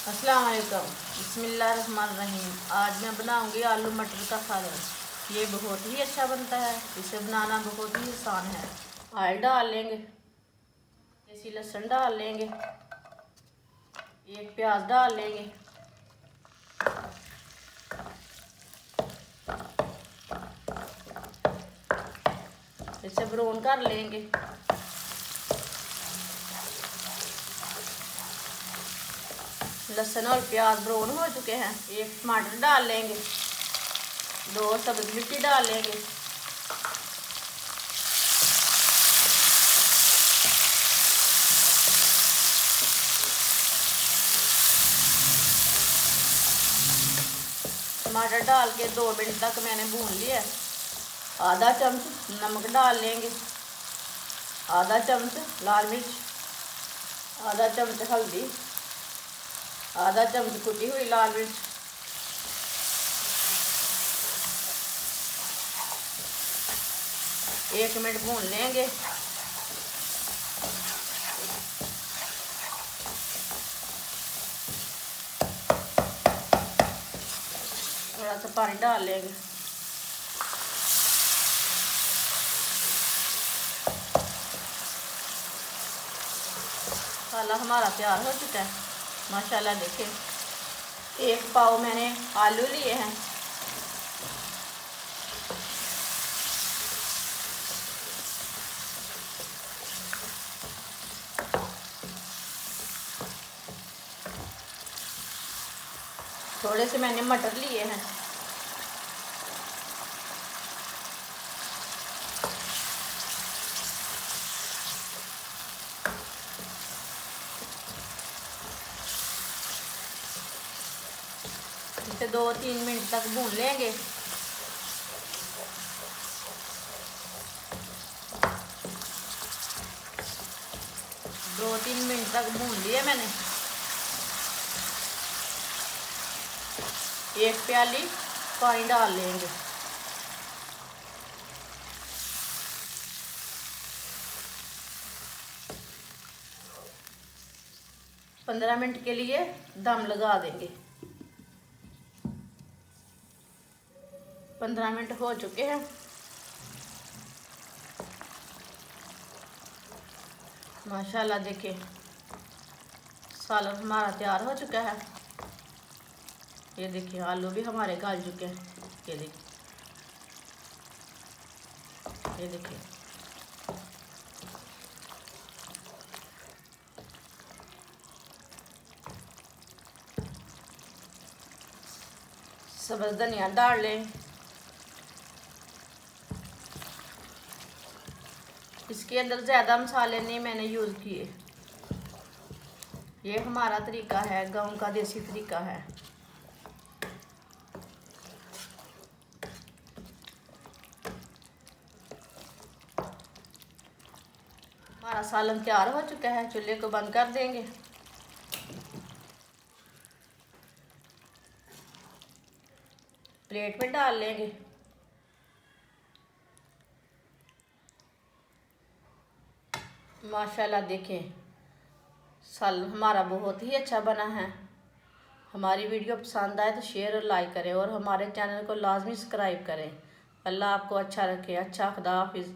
अस्सलाम वालेकुम। बिस्मिल्लाहिर्रहमानिर्रहीम। आज मैं बनाऊंगी आलू मटर का सालन। ये बहुत ही अच्छा बनता है, इसे बनाना बहुत ही आसान है। ऑयल डाल लेंगे, देसी लहसुन डाल लेंगे, एक प्याज डाल लेंगे, इसे ब्राउन कर लेंगे। लहसुन और प्याज ब्राउन हो चुके हैं। एक टमाटर डाल लेंगे, 2 सब्ज़ मिर्ची डाल लेंगे, टमाटर डाल के 2 मिनट तक मैंने भून लिया। आधा चम्मच नमक डाल लेंगे, आधा चम्मच लाल मिर्च, आधा चम्मच हल्दी, आधा चम्मच कुटी हुई लाल मिर्च, एक मिनट भून लेंगे। थोड़ा सा पानी डाल लेंगे। मसाला हमारा तैयार हो चुका है माशाल्लाह। देखें, 1 पाव मैंने आलू लिए हैं। थोड़े से मैंने मटर लिए हैं। इसे 2-3 मिनट तक भून लेंगे। दो तीन मिनट तक भून लिए मैंने। 1 प्याली पानी डाल लेंगे। पंद्रह मिनट के लिए दम लगा देंगे। 15 मिनट हो चुके हैं। माशाल्लाह देखिए, सालन हमारा तैयार हो चुका है। ये देखिए, आलू भी हमारे गल चुके हैं। ये देखिए, ये देखिए, सब्ज़ धनिया डाल लें। इसके अंदर ज़्यादा मसाले नहीं मैंने यूज़ किए। ये हमारा तरीका है, गाँव का देसी तरीका है। हमारा सालन तैयार हो चुका है। चूल्हे को बंद कर देंगे। प्लेट में डाल लेंगे। माशाल्लाह देखें, सालन हमारा बहुत ही अच्छा बना है। हमारी वीडियो पसंद आए तो शेयर और लाइक करें और हमारे चैनल को लाजमी सब्सक्राइब करें। अल्लाह आपको अच्छा रखे। अच्छा, खुदा हाफिज़।